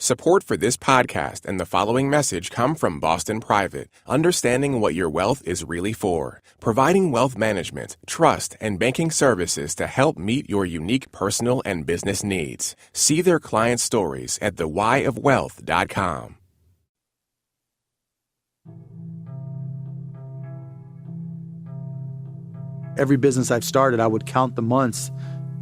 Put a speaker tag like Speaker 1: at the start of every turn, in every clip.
Speaker 1: Support for this podcast and the following message come from Boston Private, understanding what your wealth is really for, providing wealth management, trust, and banking services to help meet your unique personal and business needs. See their client stories at thewhyofwealth.com.
Speaker 2: Every business I've started, I would count the months.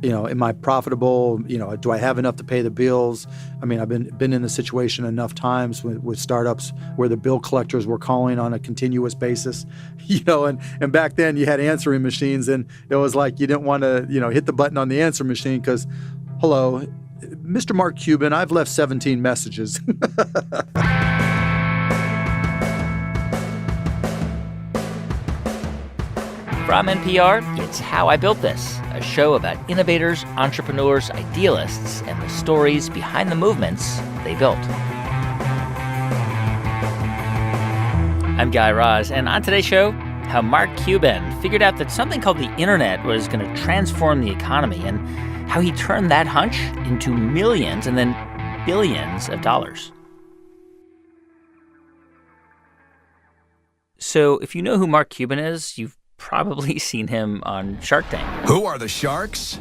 Speaker 2: Am I profitable? Do I have enough to pay the bills? I mean, I've been in the situation enough times with startups where the bill collectors were calling on a continuous basis, and back then you had answering machines, and it was like you didn't want to, hit the button on the answer machine because, hello, Mr. Mark Cuban, I've left 17 messages.
Speaker 3: From NPR, it's How I Built This, a show about innovators, entrepreneurs, idealists, and the stories behind the movements they built. I'm Guy Raz, and on today's show, how Mark Cuban figured out that something called the internet was going to transform the economy, and how he turned that hunch into millions and then billions of dollars. So if you know who Mark Cuban is, you've probably seen him on Shark Tank.
Speaker 4: Who are the sharks?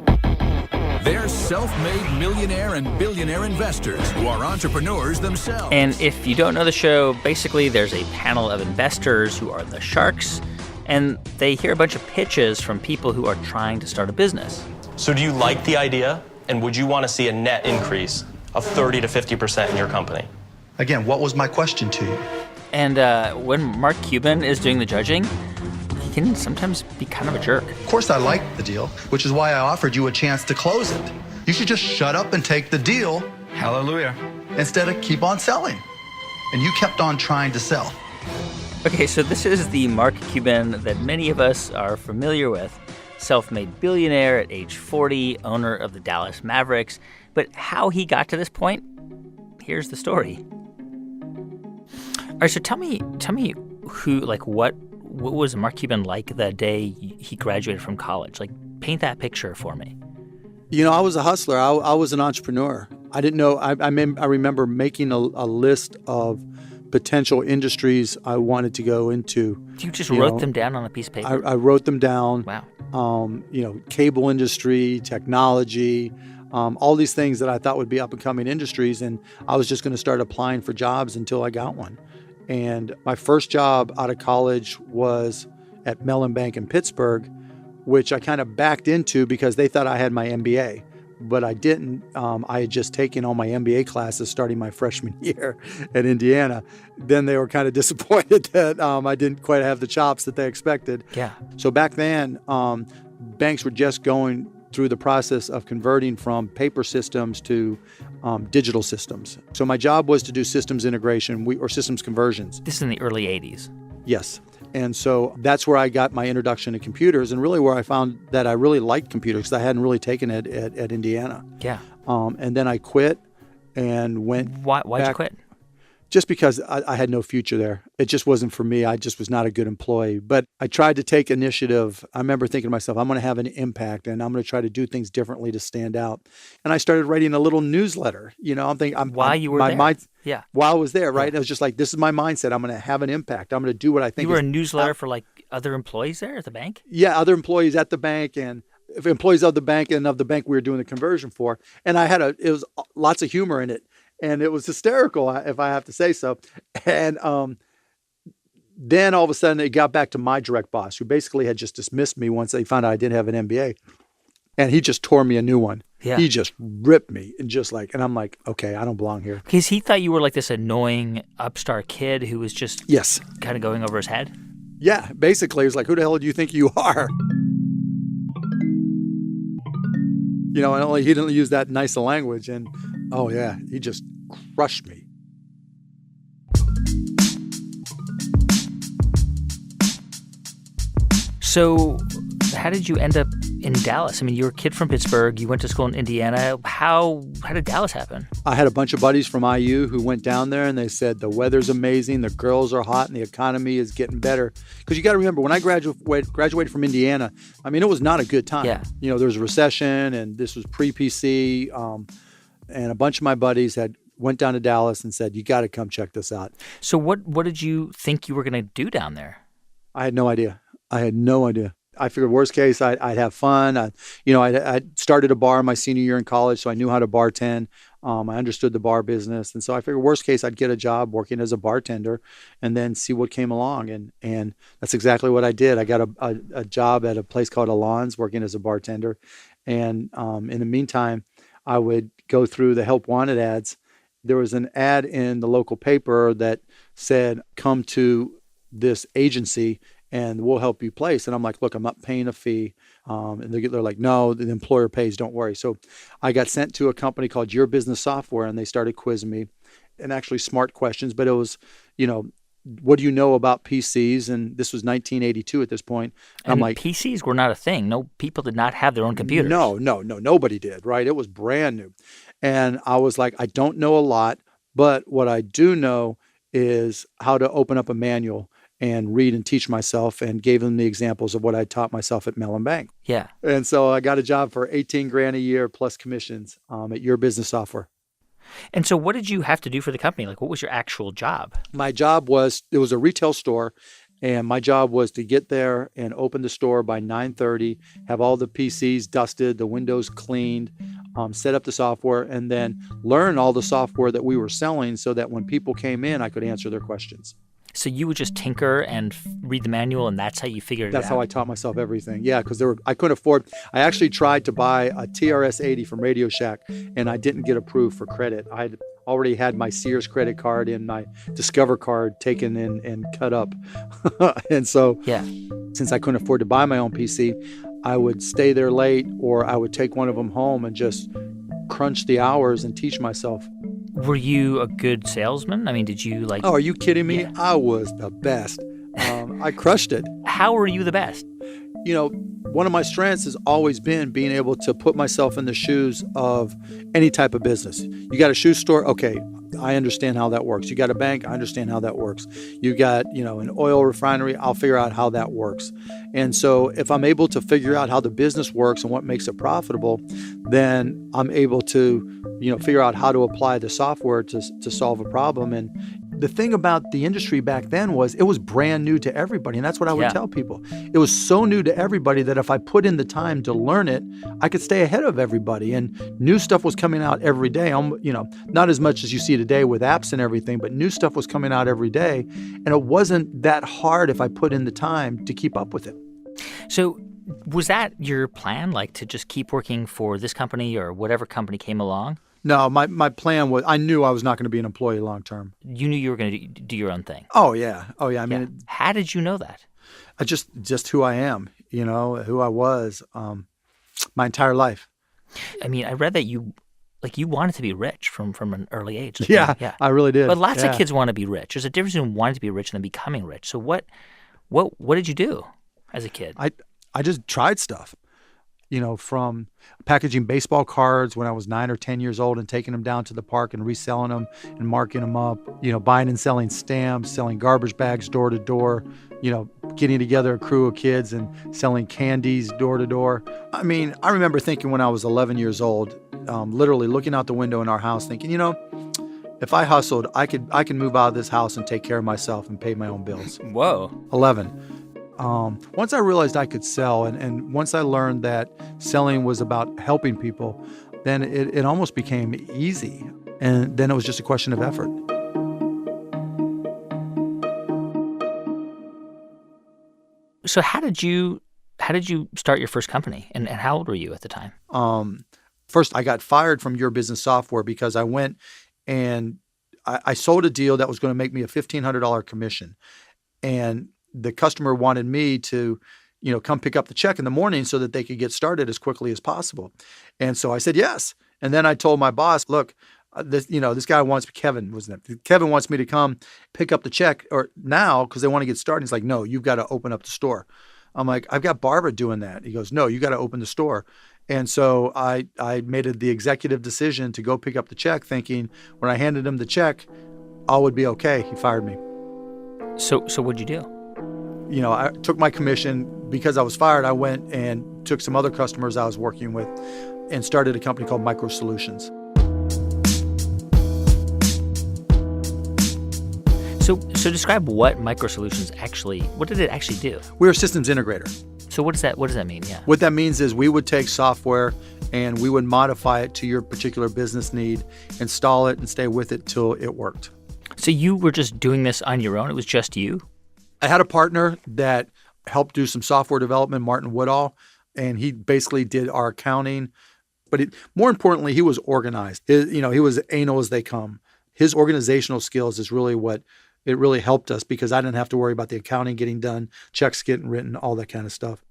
Speaker 4: They're self-made millionaire and billionaire investors who are entrepreneurs themselves.
Speaker 3: And if you don't know the show, basically there's a panel of investors who are the sharks, and they hear a bunch of pitches from people who are trying to start a business.
Speaker 5: So do you like the idea, and would you want to see a net increase of 30 to 50% in your company?
Speaker 6: Again, what was my question to you?
Speaker 3: And when Mark Cuban is doing the judging, he can sometimes be kind of a jerk.
Speaker 6: Of course I liked the deal, which is why I offered you a chance to close it. You should just shut up and take the deal.
Speaker 4: Hallelujah.
Speaker 6: Instead of keep on selling. And you kept on trying to sell.
Speaker 3: Okay, so this is the Mark Cuban that many of us are familiar with. Self-made billionaire at age 40, owner of the Dallas Mavericks. But how he got to this point, here's the story. All right, so tell me who, what was Mark Cuban like the day he graduated from college? Like, paint that picture for me.
Speaker 2: I was a hustler. I was an entrepreneur. I didn't know. I remember making a list of potential industries I wanted to go into.
Speaker 3: You just wrote them down on a piece of paper?
Speaker 2: I wrote them down.
Speaker 3: Wow.
Speaker 2: Cable industry, technology, all these things that I thought would be up-and-coming industries, and I was just going to start applying for jobs until I got one. And my first job out of college was at Mellon Bank in Pittsburgh, which I kind of backed into because they thought I had my MBA, but I didn't. I had just taken all my MBA classes starting my freshman year at Indiana. Then they were kind of disappointed that I didn't quite have the chops that they expected.
Speaker 3: Yeah.
Speaker 2: So back then, banks were just going through the process of converting from paper systems to digital systems. So my job was to do systems integration or systems conversions.
Speaker 3: This is in the early 80s.
Speaker 2: Yes. And so that's where I got my introduction to computers, and really where I found that I really liked computers because I hadn't really taken it at Indiana.
Speaker 3: Yeah.
Speaker 2: And then I quit and went
Speaker 3: Why'd
Speaker 2: back.
Speaker 3: you quit?
Speaker 2: Just because I had no future there. It just wasn't for me. I just was not a good employee. But I tried to take initiative. I remember thinking to myself, I'm going to have an impact, and I'm going to try to do things differently to stand out. And I started writing a little newsletter. I'm thinking,
Speaker 3: while you were there? Yeah.
Speaker 2: While I was there, right? Yeah. It was just like, this is my mindset. I'm going to have an impact. I'm going to do what I think.
Speaker 3: You were a newsletter for other employees there at the bank?
Speaker 2: Yeah, other employees at the bank and employees of the bank and of the bank we were doing the conversion for. And it was lots of humor in it. And it was hysterical, if I have to say so. And then all of a sudden, it got back to my direct boss, who basically had just dismissed me once they found out I didn't have an MBA. And he just tore me a new one.
Speaker 3: Yeah.
Speaker 2: He just ripped me. And I'm like, okay, I don't belong here.
Speaker 3: Because he thought you were like this annoying upstart kid who was just kind of going over his head?
Speaker 2: Yeah, basically. He was like, who the hell do you think you are? And only he didn't use that nice a language. And oh, yeah, he just crushed me.
Speaker 3: So how did you end up in Dallas? I mean, you were a kid from Pittsburgh. You went to school in Indiana. How did Dallas happen?
Speaker 2: I had a bunch of buddies from IU who went down there, and they said the weather's amazing, the girls are hot, and the economy is getting better. Because you got to remember, when I graduated from Indiana, I mean, it was not a good time.
Speaker 3: Yeah.
Speaker 2: There was a recession, and this was pre-PC, and a bunch of my buddies went down to Dallas and said, you got to come check this out.
Speaker 3: So what did you think you were going to do down there?
Speaker 2: I had no idea. I figured worst case, I'd have fun. I started a bar my senior year in college, so I knew how to bartend. I understood the bar business. And so I figured worst case, I'd get a job working as a bartender and then see what came along. And that's exactly what I did. I got a job at a place called Alon's working as a bartender. And in the meantime, I would go through the help wanted ads. There was an ad in the local paper that said, come to this agency and we'll help you place. And I'm like, look, I'm not paying a fee. And they're like, no, the employer pays, don't worry. So I got sent to a company called Your Business Software, and they started quizzing me, and actually smart questions. But it was, what do you know about PCs? And this was 1982 at this point.
Speaker 3: And I'm like, PCs were not a thing. No, people did not have their own computers.
Speaker 2: No, nobody did, right? It was brand new. And I was like, I don't know a lot, but what I do know is how to open up a manual and read and teach myself, and gave them the examples of what I taught myself at Mellon Bank.
Speaker 3: Yeah.
Speaker 2: And so I got a job for $18,000 a year plus commissions at Your Business Software.
Speaker 3: And so what did you have to do for the company? Like, what was your actual job?
Speaker 2: My job was, it was a retail store, and my job was to get there and open the store by 9:30, have all the PCs dusted, the windows cleaned, set up the software, and then learn all the software that we were selling so that when people came in, I could answer their questions.
Speaker 3: So you would just tinker and read the manual, and that's how you figured it out?
Speaker 2: That's how I taught myself everything. Yeah, because I couldn't afford. I actually tried to buy a TRS-80 from Radio Shack, and I didn't get approved for credit. I already had my Sears credit card and my Discover card taken and cut up. And so since I couldn't afford to buy my own PC, I would stay there late, or I would take one of them home and just crunch the hours and teach myself.
Speaker 3: Were you a good salesman? I mean, did you like...
Speaker 2: Oh, are you kidding me?
Speaker 3: Yeah.
Speaker 2: I was the best. I crushed it.
Speaker 3: How were you the best?
Speaker 2: One of my strengths has always been being able to put myself in the shoes of any type of business. You got a shoe store? Okay, I understand how that works. You got a bank? I understand how that works. You got, an oil refinery? I'll figure out how that works. And so if I'm able to figure out how the business works and what makes it profitable, then I'm able to, figure out how to apply the software to solve a problem. And the thing about the industry back then was it was brand new to everybody. And that's what I would tell people. It was so new to everybody that if I put in the time to learn it, I could stay ahead of everybody. And new stuff was coming out every day. Not as much as you see today with apps and everything, but new stuff was coming out every day. And it wasn't that hard if I put in the time to keep up with it.
Speaker 3: So was that your plan, like to just keep working for this company or whatever company came along?
Speaker 2: No, my plan was, I knew I was not going to be an employee long term.
Speaker 3: You knew you were going to do your own thing.
Speaker 2: Oh, yeah. I mean,
Speaker 3: how did you know that?
Speaker 2: Just who I am, who I was my entire life.
Speaker 3: I mean, I read that you wanted to be rich from an early age.
Speaker 2: Yeah, I really did.
Speaker 3: But lots of kids want to be rich. There's a difference between wanting to be rich and then becoming rich. So what did you do as a kid?
Speaker 2: I just tried stuff. From packaging baseball cards when I was 9 or 10 years old and taking them down to the park and reselling them and marking them up, buying and selling stamps, selling garbage bags door to door, getting together a crew of kids and selling candies door to door. I mean, I remember thinking when I was 11 years old, literally looking out the window in our house thinking, if I hustled, I could move out of this house and take care of myself and pay my own bills.
Speaker 3: Whoa.
Speaker 2: 11. Once I realized I could sell and once I learned that selling was about helping people, then it almost became easy. And then it was just a question of effort.
Speaker 3: So how did you start your first company and how old were you at the time?
Speaker 2: First, I got fired from Your Business Software because I went and I sold a deal that was going to make me a $1,500 commission. And the customer wanted me to, come pick up the check in the morning so that they could get started as quickly as possible. And so I said yes. And then I told my boss, look, this guy wants, Kevin wants me to come pick up the check now because they want to get started. He's like, no, you've got to open up the store. I'm like, I've got Barbara doing that. He goes, no, you got to open the store. And so I made the executive decision to go pick up the check thinking when I handed him the check, all would be okay. He fired me.
Speaker 3: So what'd you do?
Speaker 2: I took my commission. Because I was fired, I went and took some other customers I was working with and started a company called Micro Solutions.
Speaker 3: So describe what MicroSolutions what did it actually do?
Speaker 2: We're a systems integrator.
Speaker 3: So what does that mean? Yeah.
Speaker 2: What that means is we would take software and we would modify it to your particular business need, install it, and stay with it till it worked.
Speaker 3: So you were just doing this on your own? It was just you?
Speaker 2: I had a partner that helped do some software development, Martin Woodall, and he basically did our accounting. But more importantly, he was organized. He was anal as they come. His organizational skills is really what it really helped us, because I didn't have to worry about the accounting getting done, checks getting written, all that kind of stuff.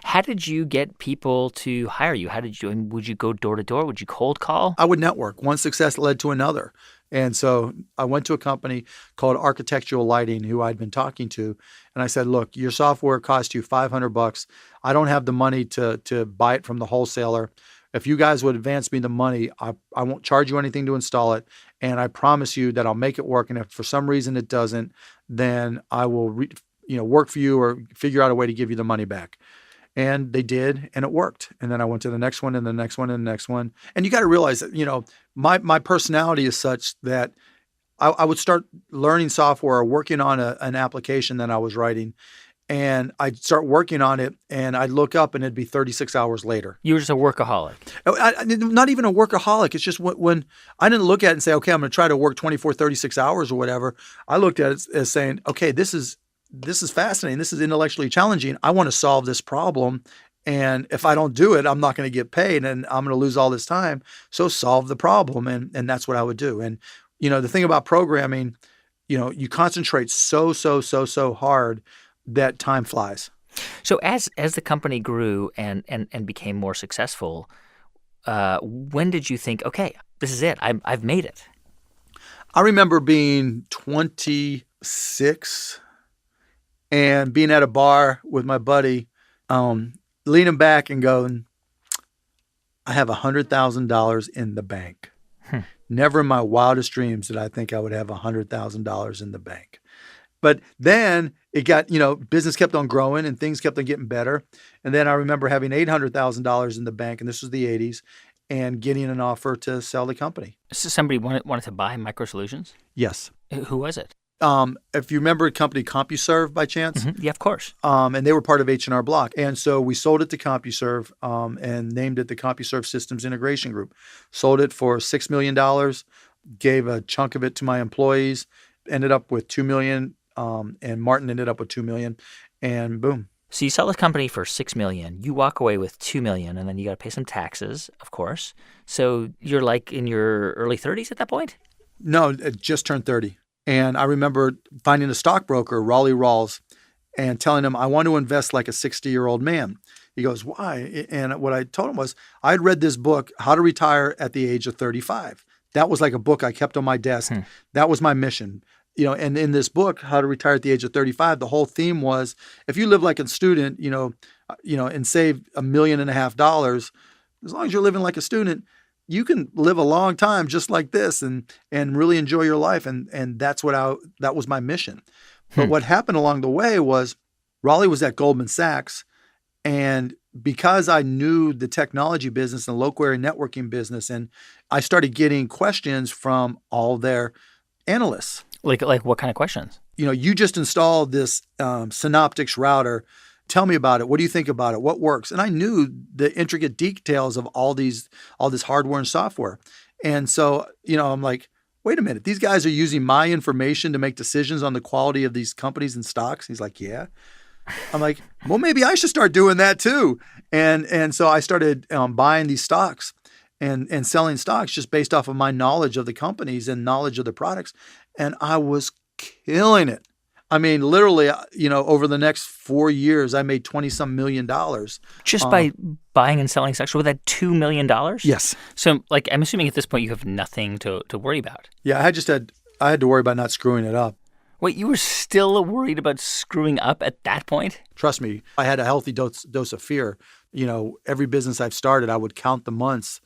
Speaker 3: How did you get people to hire you? Would you go door to door? Would you cold call?
Speaker 2: I would network. One success led to another. And so I went to a company called Architectural Lighting, who I'd been talking to. And I said, look, your software cost you $500. I don't have the money to buy it from the wholesaler. If you guys would advance me the money, I won't charge you anything to install it. And I promise you that I'll make it work. And if for some reason it doesn't, then I will work for you or figure out a way to give you the money back. And they did, and it worked. And then I went to the next one and the next one and the next one. And you got to realize that, my personality is such that I would start learning software or working on an application that I was writing. And I'd start working on it, and I'd look up, and it'd be 36 hours later.
Speaker 3: You were just a workaholic.
Speaker 2: Not even a workaholic. It's just when I didn't look at it and say, okay, I'm going to try to work 24, 36 hours or whatever. I looked at it as saying, okay, this is fascinating. This is intellectually challenging. I want to solve this problem. And if I don't do it, I'm not going to get paid, and I'm going to lose all this time. So solve the problem. And that's what I would do. And, the thing about programming, you concentrate so hard that time flies.
Speaker 3: So as the company grew and became more successful, when did you think, okay, this is it, I've made it?
Speaker 2: I remember being 26 and being at a bar with my buddy, leaning back and going, I have $100,000 in the bank. Never in my wildest dreams did I think I would have $100,000 in the bank. But then it got, business kept on growing and things kept on getting better. And then I remember having $800,000 in the bank, and this was the 80s, and getting an offer to sell the company.
Speaker 3: So somebody wanted to buy MicroSolutions?
Speaker 2: Yes.
Speaker 3: Who was it?
Speaker 2: If you remember a company, CompuServe, by chance?
Speaker 3: Mm-hmm. Yeah, of course.
Speaker 2: And they were part of H&R Block. And so we sold it to CompuServe and named it the CompuServe Systems Integration Group. Sold it for $6 million, gave a chunk of it to my employees, ended up with $2 million. And Martin ended up with $2 million, and boom.
Speaker 3: So you sell the company for $6 million. You walk away with $2 million, and then you got to pay some taxes, of course. So you're like in your early 30s at that point?
Speaker 2: No, it just turned 30. And I remember finding a stockbroker, Raleigh Rawls, and telling him, I want to invest like a 60-year-old man. He goes, why? And what I told him was, I'd read this book, How to Retire at the Age of 35. That was like a book I kept on my desk. That was my mission. And in this book, How to Retire at the Age of 35, the whole theme was, if you live like a student, and save $1.5 million, as long as you're living like a student, you can live a long time just like this and really enjoy your life. And that's that was my mission. But what happened along the way was Raleigh was at Goldman Sachs. And because I knew the technology business and local area networking business, and I started getting questions from all their analysts.
Speaker 3: Like what kind of questions?
Speaker 2: You just installed this Synoptics router. Tell me about it. What do you think about it? What works? And I knew the intricate details of all this hardware and software. And so, I'm like, wait a minute. These guys are using my information to make decisions on the quality of these companies and stocks. He's like, yeah. I'm like, well, maybe I should start doing that too. And so I started buying these stocks and selling stocks just based off of my knowledge of the companies and knowledge of the products. And I was killing it. I mean, literally, over the next 4 years, I made $20-some million.
Speaker 3: Just by buying and selling stocks with that $2 million?
Speaker 2: Yes.
Speaker 3: So, I'm assuming at this point you have nothing to worry about.
Speaker 2: Yeah, I had to worry about not screwing it up.
Speaker 3: Wait, you were still worried about screwing up at that point?
Speaker 2: Trust me, I had a healthy dose of fear. Every business I've started, I would count the months.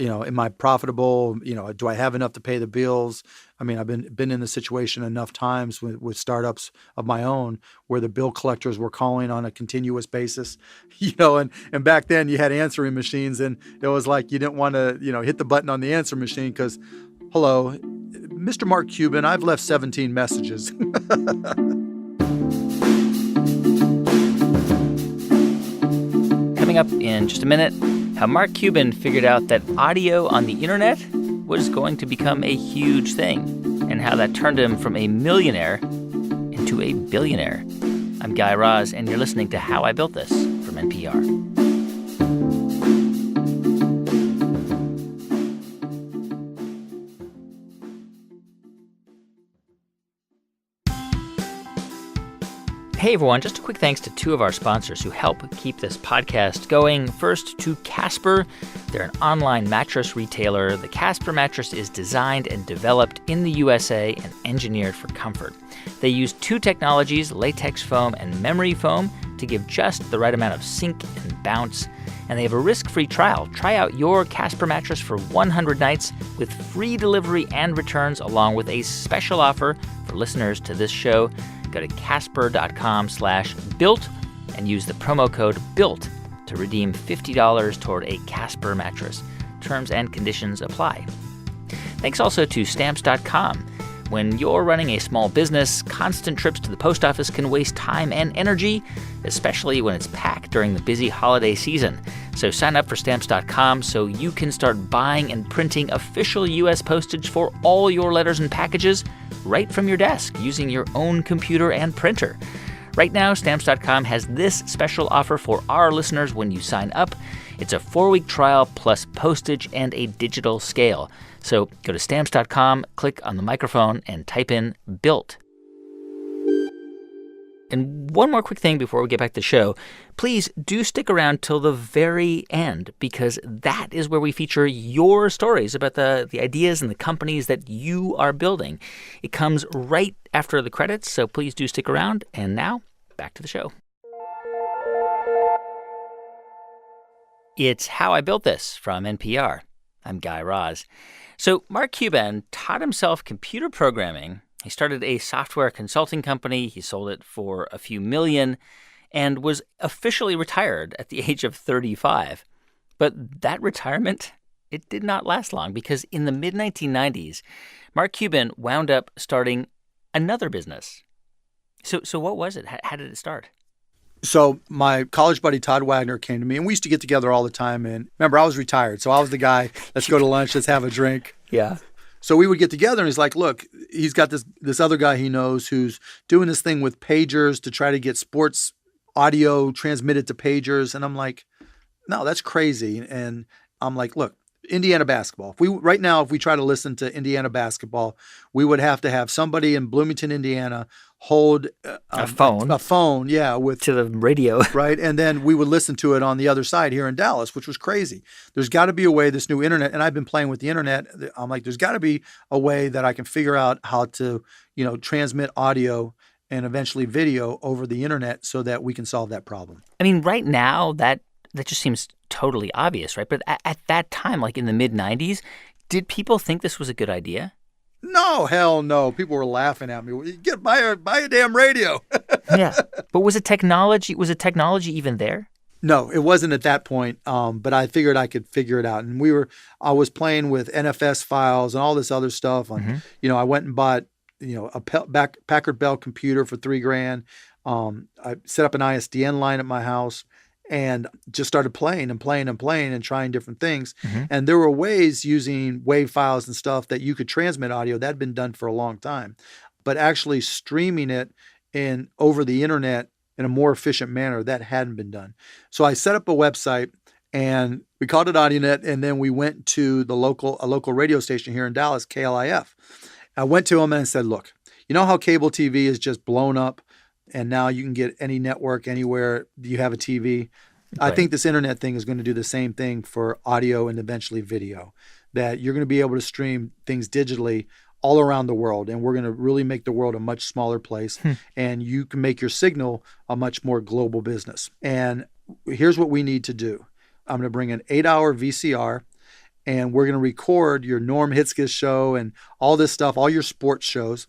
Speaker 2: Am I profitable? Do I have enough to pay the bills? I mean, I've been in the situation enough times with startups of my own where the bill collectors were calling on a continuous basis, and back then you had answering machines, and it was like you didn't want to, hit the button on the answer machine because Hello, Mr. Mark Cuban, I've left 17 messages.
Speaker 3: Coming up in just a minute, how Mark Cuban figured out that audio on the internet was going to become a huge thing, and how that turned him from a millionaire into a billionaire. I'm Guy Raz, and you're listening to How I Built This from NPR. Hey everyone, just a quick thanks to two of our sponsors who help keep this podcast going. First, to Casper. They're an online mattress retailer. The Casper mattress is designed and developed in the USA and engineered for comfort. They use two technologies, latex foam and memory foam, to give just the right amount of sink and bounce. And they have a risk-free trial. Try out your Casper mattress for 100 nights with free delivery and returns, along with a special offer for listeners to this show. Go to casper.com/built and use the promo code BUILT to redeem $50 toward a Casper mattress. Terms and conditions apply. Thanks also to Stamps.com. When you're running a small business, constant trips to the post office can waste time and energy, especially when it's packed during the busy holiday season. So sign up for Stamps.com so you can start buying and printing official U.S. postage for all your letters and packages right from your desk using your own computer and printer. Right now, Stamps.com has this special offer for our listeners when you sign up. It's a 4-week trial plus postage and a digital scale. So go to Stamps.com, click on the microphone, and type in BUILT. And one more quick thing before we get back to the show. Please do stick around till the very end, because that is where we feature your stories about the ideas and the companies that you are building. It comes right after the credits, so please do stick around. And now, back to the show. It's How I Built This from NPR. I'm Guy Raz. So Mark Cuban taught himself computer programming. He started a software consulting company. He sold it for a few million and was officially retired at the age of 35. But that retirement, it did not last long, because in the mid-1990s, Mark Cuban wound up starting another business. So what was it? How did it start?
Speaker 2: So my college buddy Todd Wagner came to me, and we used to get together all the time. And remember, I was retired, so I was the guy, let's go to lunch, let's have a drink.
Speaker 3: Yeah.
Speaker 2: So we would get together, and he's like, look, he's got this other guy he knows who's doing this thing with pagers to try to get sports audio transmitted to pagers. And I'm like, no, that's crazy. And I'm like, look, Indiana basketball. If we try to listen to Indiana basketball, we would have to have somebody in Bloomington, Indiana, hold
Speaker 3: a phone,
Speaker 2: yeah, with
Speaker 3: to the radio,
Speaker 2: right, and then we would listen to it on the other side here in Dallas, which was crazy. There's got to be a way. This new internet, and I've been playing with the internet. I'm like, there's got to be a way that I can figure out how to, transmit audio and eventually video over the internet so that we can solve that problem.
Speaker 3: I mean, right now that just seems totally obvious, right? But at that time, like in the mid-90s, did people think this was a good idea?
Speaker 2: No, hell no. People were laughing at me. Buy a damn radio.
Speaker 3: Yeah. But was it technology even there?
Speaker 2: No, it wasn't at that point. But I figured I could figure it out. And I was playing with NFS files and all this other stuff. I went and bought, a Packard Bell computer for $3,000. I set up an ISDN line at my house and just started playing and trying different things. Mm-hmm. And there were ways using WAV files and stuff that you could transmit audio. That had been done for a long time. But actually streaming it over the internet in a more efficient manner, that hadn't been done. So I set up a website, and we called it AudioNet, and then we went to a local radio station here in Dallas, KLIF. I went to them and I said, look, you know how cable TV is just blown up? And now you can get any network anywhere you have a TV. Right. I think this internet thing is going to do the same thing for audio and eventually video, that you're going to be able to stream things digitally all around the world. And we're going to really make the world a much smaller place. And you can make your signal a much more global business. And here's what we need to do. I'm going to bring an 8-hour VCR, and we're going to record your Norm Hitzges show and all this stuff, all your sports shows.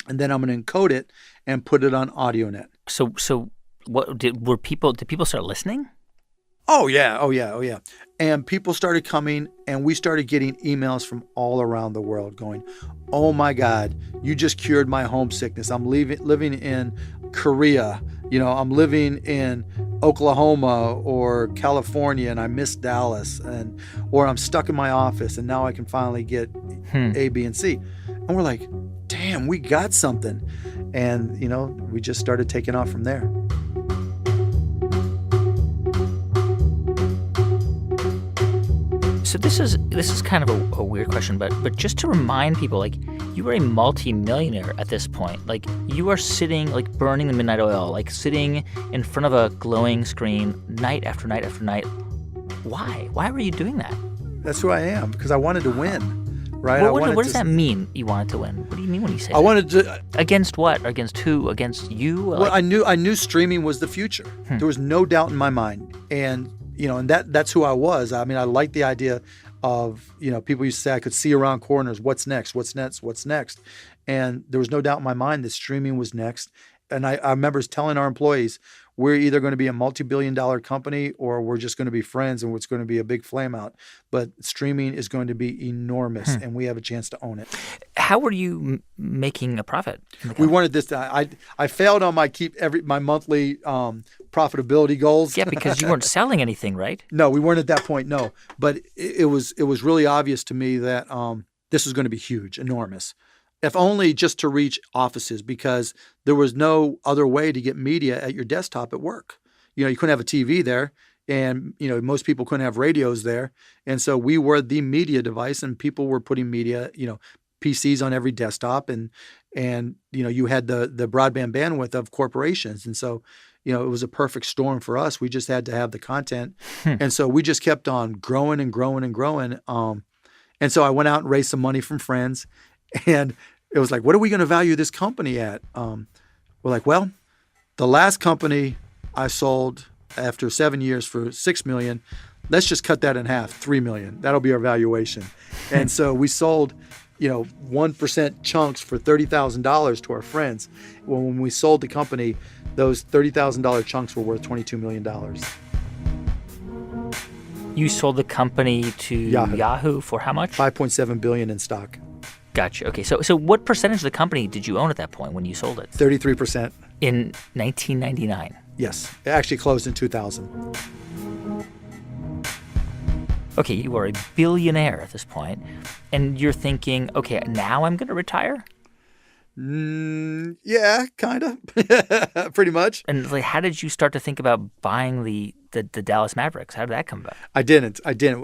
Speaker 2: And then I'm going to encode it and put it on AudioNet.
Speaker 3: So what did people start listening?
Speaker 2: Oh, yeah. Oh, yeah. Oh, yeah. And people started coming, and we started getting emails from all around the world going, oh, my God, you just cured my homesickness. I'm living in Korea. I'm living in Oklahoma or California, and I miss Dallas. Or I'm stuck in my office, and now I can finally get A, B, and C. And we're like, damn, we got something. And, we just started taking off from there.
Speaker 3: So this is kind of a weird question, but just to remind people, like, you are a multi-millionaire at this point. Like, you are sitting, like, burning the midnight oil, like sitting in front of a glowing screen night after night after night. Why? Why were you doing that?
Speaker 2: That's who I am, because I wanted to win, right?
Speaker 3: What does that mean, you wanted to win? What do you mean when you say that?
Speaker 2: I wanted to...
Speaker 3: Against what? Against who? Against you?
Speaker 2: Well, I knew streaming was the future. There was no doubt in my mind. And and that's who I was. I mean, I liked the idea of, people used to say I could see around corners. What's next? What's next? What's next? And there was no doubt in my mind that streaming was next. And I remember telling our employees, we're either going to be a multi-billion-dollar company or we're just going to be friends and it's going to be a big flame out. But streaming is going to be enormous, and we have a chance to own it.
Speaker 3: How were you making a profit?
Speaker 2: We wanted this. I failed on my monthly profitability goals.
Speaker 3: Yeah, because you weren't selling anything, right?
Speaker 2: No, we weren't at that point. No, but it was really obvious to me that this was going to be huge, enormous. If only just to reach offices, because there was no other way to get media at your desktop at work. You couldn't have a TV there, and most people couldn't have radios there, and so we were the media device, and people were putting media, PCs on every desktop, and you had the broadband bandwidth of corporations, and so it was a perfect storm for us. We just had to have the content, and so we just kept on growing and growing and growing. And so I went out and raised some money from friends. And it was like, what are we going to value this company at? We're like, well, the last company I sold after 7 years for $6 million, let's just cut that in half, $3 million. That'll be our valuation. And so we sold, 1% chunks for $30,000 to our friends. Well, when we sold the company, those $30,000 chunks were worth $22 million.
Speaker 3: You sold the company to Yahoo for how much?
Speaker 2: $5.7 billion in stock.
Speaker 3: Gotcha. Okay, so what percentage of the company did you own at that point when you sold it?
Speaker 2: 33%.
Speaker 3: In 1999?
Speaker 2: Yes. It actually closed in 2000.
Speaker 3: Okay, you are a billionaire at this point, and you're thinking, okay, now I'm going to retire?
Speaker 2: Yeah, kind of. Pretty much.
Speaker 3: And how did you start to think about buying the Dallas Mavericks? How did that come about?
Speaker 2: I didn't.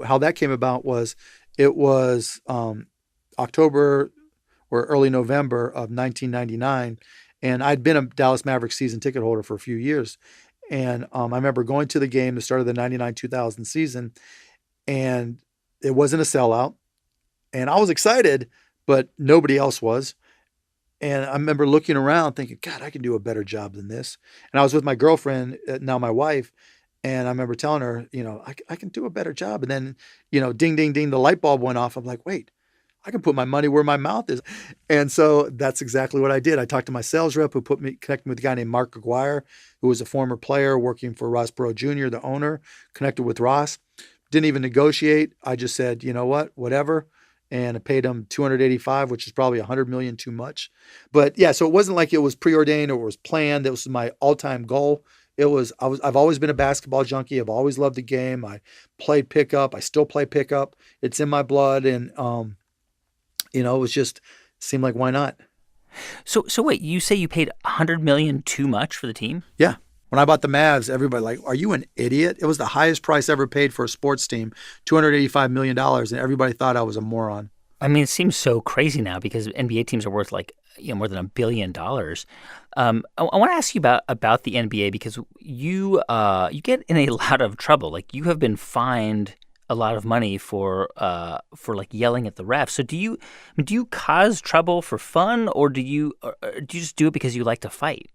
Speaker 2: How that came about was it was October or early November of 1999, and I'd been a Dallas Mavericks season ticket holder for a few years. And I remember going to the game, the start of the 99-2000 season, and it wasn't a sellout. And I was excited, but nobody else was. And I remember looking around thinking, God, I can do a better job than this. And I was with my girlfriend, now my wife, and I remember telling her, I can do a better job. And then, ding, ding, ding, the light bulb went off. I'm like, wait, I can put my money where my mouth is. And so that's exactly what I did. I talked to my sales rep who connected me with a guy named Mark Aguirre, who was a former player working for Ross Perot Jr., the owner, connected with Ross. Didn't even negotiate. I just said, you know what, whatever. And I paid him $285, which is probably $100 million too much. But yeah, so it wasn't like it was preordained or it was planned. That was my all-time goal. I've always been a basketball junkie. I've always loved the game. I played pickup. I still play pickup. It's in my blood. And, it was just seemed like, why not?
Speaker 3: So wait, you say you paid $100 million too much for the team?
Speaker 2: Yeah. When I bought the Mavs, everybody like, are you an idiot? It was the highest price ever paid for a sports team, $285 million, and everybody thought I was a moron.
Speaker 3: I mean, it seems so crazy now because NBA teams are worth more than $1 billion. I want to ask you about the NBA because you get in a lot of trouble. Like, you have been fined a lot of money for yelling at the refs. So do you cause trouble for fun, or do you just do it because you like to fight?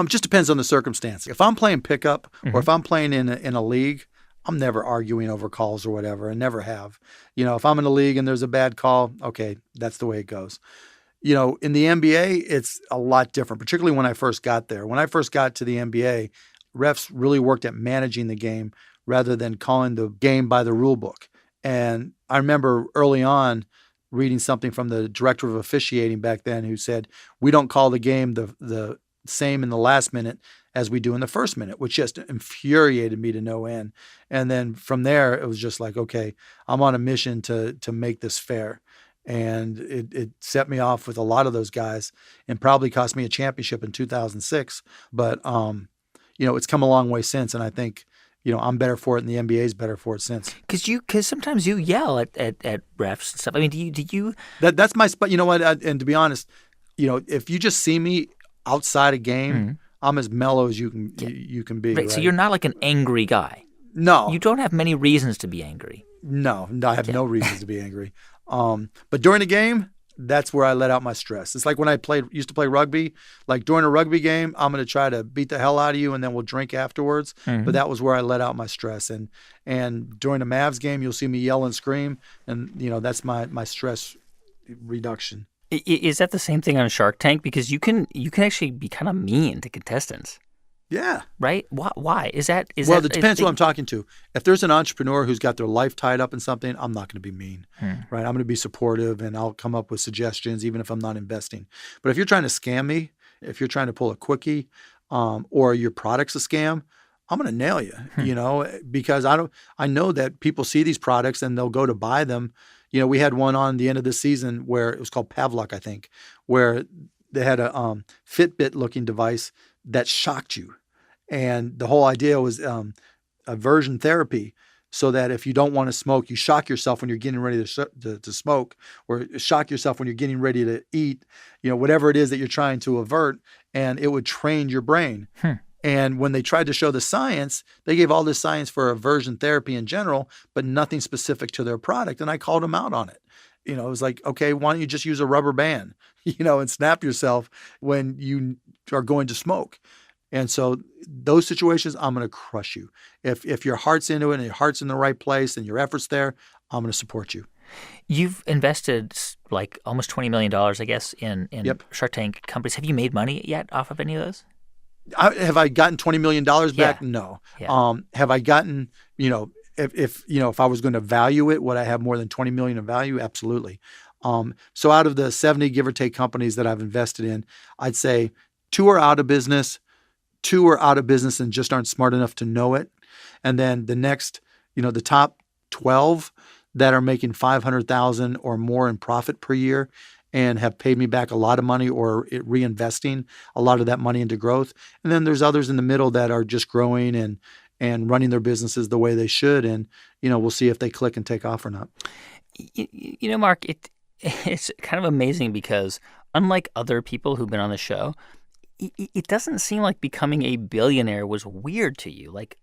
Speaker 2: Just depends on the circumstance. If I'm playing pickup or if I'm playing in a league, I'm never arguing over calls or whatever, and never have. If I'm in a league and there's a bad call, okay, that's the way it goes. In the NBA, it's a lot different, particularly when I first got there. When I first got to the NBA, refs really worked at managing the game rather than calling the game by the rule book. And I remember early on reading something from the director of officiating back then who said, we don't call the game the same in the last minute as we do in the first minute, which just infuriated me to no end. And then from there, it was just like, okay, I'm on a mission to make this fair. And it set me off with a lot of those guys and probably cost me a championship in 2006. But, it's come a long way since. And I think, I'm better for it and the NBA's better for it since.
Speaker 3: Because sometimes you yell at refs and stuff. I mean, do you?
Speaker 2: That's my spot. You know what? And to be honest, if you just see me outside a game, I'm as mellow as you can be.
Speaker 3: Right. So you're not like an angry guy.
Speaker 2: No.
Speaker 3: You don't have many reasons to be angry.
Speaker 2: No, I have no reasons to be angry. But during the game, that's where I let out my stress. It's like when I used to play rugby. Like during a rugby game, I'm going to try to beat the hell out of you, and then we'll drink afterwards. But that was where I let out my stress. And during a Mavs game, you'll see me yell and scream, and that's my stress reduction.
Speaker 3: Is that the same thing on Shark Tank? Because you can actually be kind of mean to contestants.
Speaker 2: Yeah.
Speaker 3: Right? Why? It
Speaker 2: depends who I'm talking to. If there's an entrepreneur who's got their life tied up in something, I'm not going to be mean, right? I'm going to be supportive, and I'll come up with suggestions even if I'm not investing. But if you're trying to scam me, if you're trying to pull a quickie, or your product's a scam, I'm going to nail you, because I know that people see these products and they'll go to buy them. We had one on the end of the season where it was called Pavlok, I think, where they had a Fitbit-looking device that shocked you. And the whole idea was aversion therapy, so that if you don't want to smoke, you shock yourself when you're getting ready to smoke, or shock yourself when you're getting ready to eat, whatever it is that you're trying to avert, and it would train your brain. And when they tried to show the science, they gave all this science for aversion therapy in general, but nothing specific to their product. And I called them out on it. It was like, okay, why don't you just use a rubber band, and snap yourself when you are going to smoke. And so those situations, I'm going to crush you. If your heart's into it and your heart's in the right place and your effort's there, I'm going to support you.
Speaker 3: You've invested like almost $20 million, I guess, in Shark Tank companies. Have you made money yet off of any of those?
Speaker 2: Have I gotten $20 million back?
Speaker 3: Yeah.
Speaker 2: No.
Speaker 3: Yeah.
Speaker 2: Have I gotten, if I was going to value it, would I have more than $20 million in value? Absolutely. So out of the 70 give or take companies that I've invested in, I'd say 2 are out of business. 2 are out of business and just aren't smart enough to know it. And then the next, the top 12 that are making $500,000 or more in profit per year and have paid me back a lot of money, or reinvesting a lot of that money into growth. And then there's others in the middle that are just growing and running their businesses the way they should. And, we'll see if they click and take off or not.
Speaker 3: Mark, it's kind of amazing because unlike other people who've been on the show, it doesn't seem like becoming a billionaire was weird to you. Like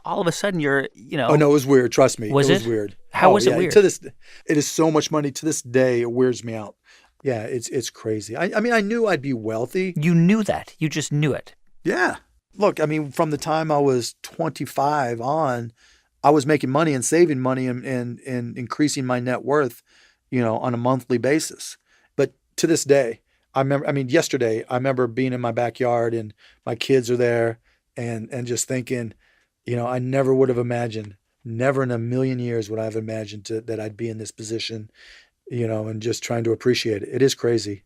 Speaker 3: all of a sudden you're,
Speaker 2: Oh, no, it was weird. Trust me. It was weird.
Speaker 3: How was it weird?
Speaker 2: It is so much money. To this day, it weirds me out. Yeah, it's crazy. I knew I'd be wealthy.
Speaker 3: You knew that. You just knew it.
Speaker 2: Yeah. Look, from the time I was 25 on, I was making money and saving money and increasing my net worth, on a monthly basis. But to this day, yesterday, I remember being in my backyard and my kids are there and just thinking, I never would have imagined, never in a million years would I have imagined that I'd be in this position, and just trying to appreciate it. It is crazy.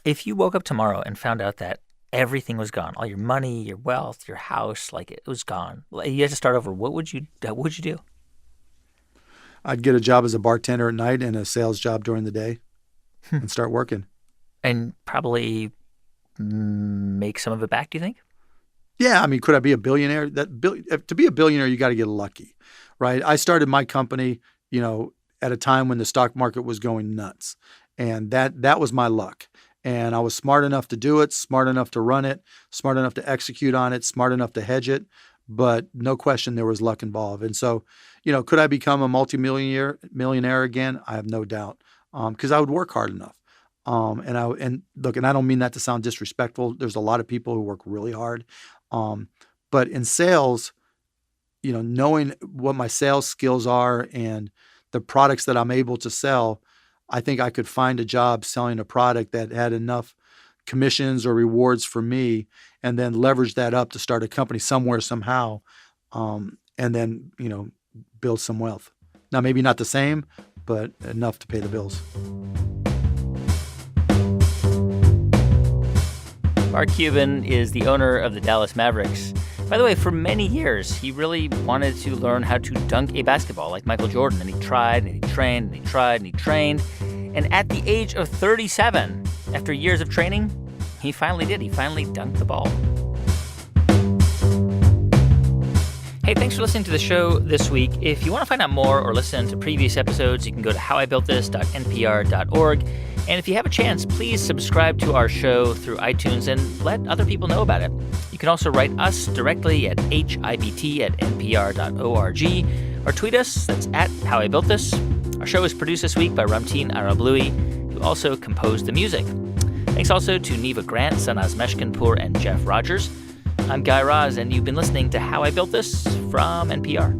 Speaker 3: If you woke up tomorrow and found out that everything was gone, all your money, your wealth, your house, like it was gone, you had to start over, what would you do?
Speaker 2: I'd get a job as a bartender at night and a sales job during the day and start working.
Speaker 3: And probably make some of it back, do you think?
Speaker 2: Yeah. Could I be a billionaire? To be a billionaire, you got to get lucky, right? I started my company, at a time when the stock market was going nuts. And that was my luck. And I was smart enough to do it, smart enough to run it, smart enough to execute on it, smart enough to hedge it. But no question there was luck involved. And so, could I become a millionaire again? I have no doubt, because I would work hard enough. And I don't mean that to sound disrespectful. There's a lot of people who work really hard. But in sales, knowing what my sales skills are and the products that I'm able to sell, I think I could find a job selling a product that had enough commissions or rewards for me, and then leverage that up to start a company somewhere, somehow, and then, build some wealth. Now, maybe not the same, but enough to pay the bills.
Speaker 3: Mark Cuban is the owner of the Dallas Mavericks. By the way, for many years, he really wanted to learn how to dunk a basketball like Michael Jordan. And he tried, and he trained, and he tried, and he trained. And at the age of 37, after years of training, he finally did. He finally dunked the ball. Hey, thanks for listening to the show this week. If you want to find out more or listen to previous episodes, you can go to howibuiltthis.npr.org. And if you have a chance, please subscribe to our show through iTunes and let other people know about it. You can also write us directly at hibt@npr.org or tweet us. That's at howibuiltthis. Our show is produced this week by Ramtin Arablouei, who also composed the music. Thanks also to Neva Grant, Sanaz Meshkinpour, and Jeff Rogers. I'm Guy Raz, and you've been listening to How I Built This from NPR.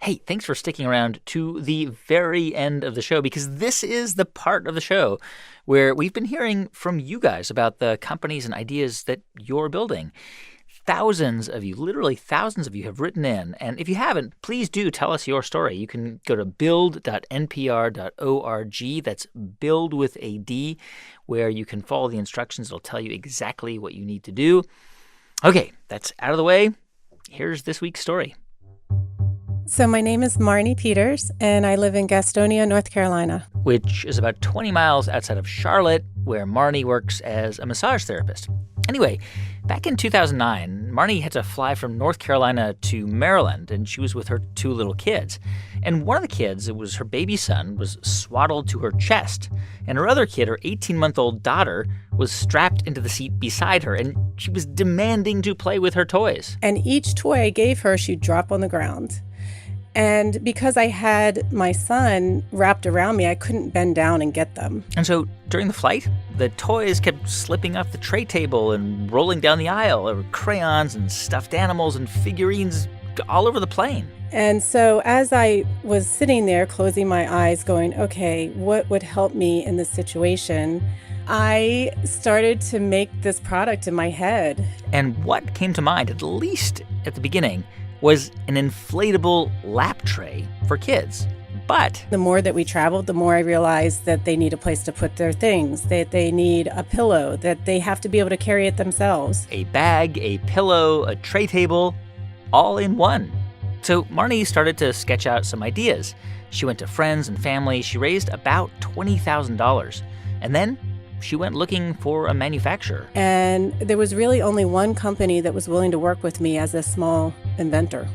Speaker 3: Hey, thanks for sticking around to the very end of the show, because this is the part of the show where we've been hearing from you guys about the companies and ideas that you're building. Thousands of you, literally thousands of you, have written in. And if you haven't, please do tell us your story. You can go to build.npr.org. That's build with a D, where you can follow the instructions. It'll tell you exactly what you need to do. Okay, that's out of the way. Here's this week's story.
Speaker 7: So my name is Marnie Peters, and I live in Gastonia, North Carolina.
Speaker 3: Which is about 20 miles outside of Charlotte, where Marnie works as a massage therapist. Anyway, back in 2009, Marnie had to fly from North Carolina to Maryland, and she was with her 2 little kids. And one of the kids, it was her baby son, was swaddled to her chest. And her other kid, her 18-month-old daughter, was strapped into the seat beside her, and she was demanding to play with her toys.
Speaker 7: And each toy I gave her, she'd drop on the ground. And because I had my son wrapped around me, I couldn't bend down and get them.
Speaker 3: And so during the flight, the toys kept slipping off the tray table and rolling down the aisle. There were crayons and stuffed animals and figurines all over the plane.
Speaker 7: And so as I was sitting there closing my eyes going, okay, what would help me in this situation? I started to make this product in my head.
Speaker 3: And what came to mind, at least at the beginning, was an inflatable lap tray for kids. But
Speaker 7: the more that we traveled, the more I realized that they need a place to put their things, that they need a pillow, that they have to be able to carry it themselves.
Speaker 3: A bag, a pillow, a tray table, all in one. So Marnie started to sketch out some ideas. She went to friends and family. She raised about $20,000. And then she went looking for a manufacturer.
Speaker 7: And there was really only one company that was willing to work with me as a small inventor.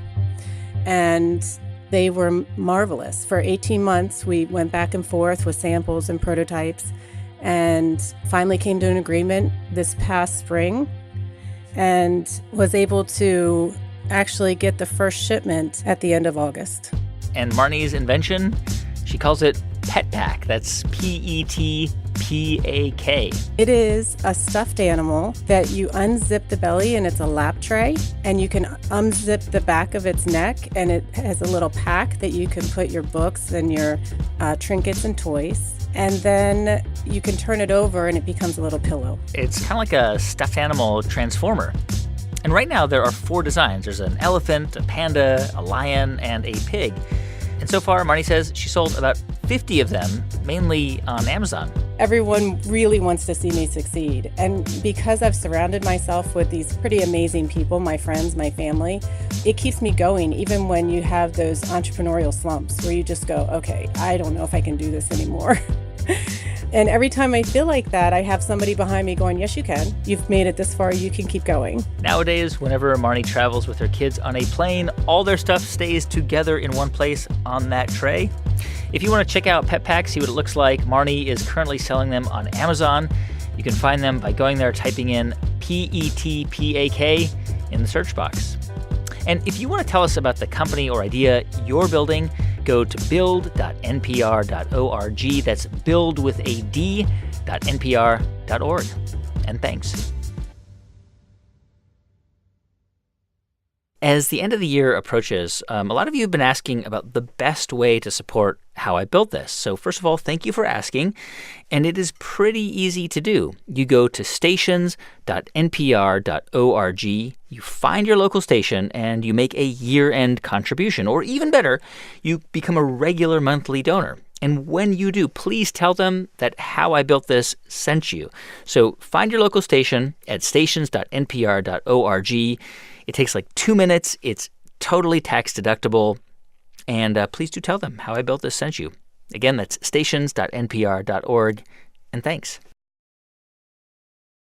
Speaker 7: And they were marvelous. For 18 months, we went back and forth with samples and prototypes, and finally came to an agreement this past spring and was able to actually get the first shipment at the end of August.
Speaker 3: And Marnie's invention, she calls it PetPak. That's PETPAK.
Speaker 7: It is a stuffed animal that you unzip the belly, and it's a lap tray, and you can unzip the back of its neck, and it has a little pack that you can put your books and your trinkets and toys. And then you can turn it over and it becomes a little pillow.
Speaker 3: It's kind of like a stuffed animal transformer. And right now there are 4 designs. There's an elephant, a panda, a lion, and a pig. And so far, Marnie says she sold about 50 of them, mainly on Amazon.
Speaker 7: Everyone really wants to see me succeed. And because I've surrounded myself with these pretty amazing people, my friends, my family, it keeps me going even when you have those entrepreneurial slumps where you just go, okay, I don't know if I can do this anymore. And every time I feel like that, I have somebody behind me going, yes, you can. You've made it this far. You can keep going.
Speaker 3: Nowadays, whenever Marnie travels with her kids on a plane, all their stuff stays together in one place on that tray. If you want to check out PetPak, see what it looks like, Marnie is currently selling them on Amazon. You can find them by going there, typing in PETPAK in the search box. And if you want to tell us about the company or idea you're building, go to build.npr.org. That's build with a D.npr.org. And thanks. As the end of the year approaches, a lot of you have been asking about the best way to support How I Built This. So first of all, thank you for asking. And it is pretty easy to do. You go to stations.npr.org, you find your local station, and you make a year-end contribution. Or even better, you become a regular monthly donor. And when you do, please tell them that How I Built This sent you. So find your local station at stations.npr.org. It takes like 2 minutes. It's totally tax deductible. And please do tell them How I Built This sent you. Again, that's stations.npr.org. And thanks.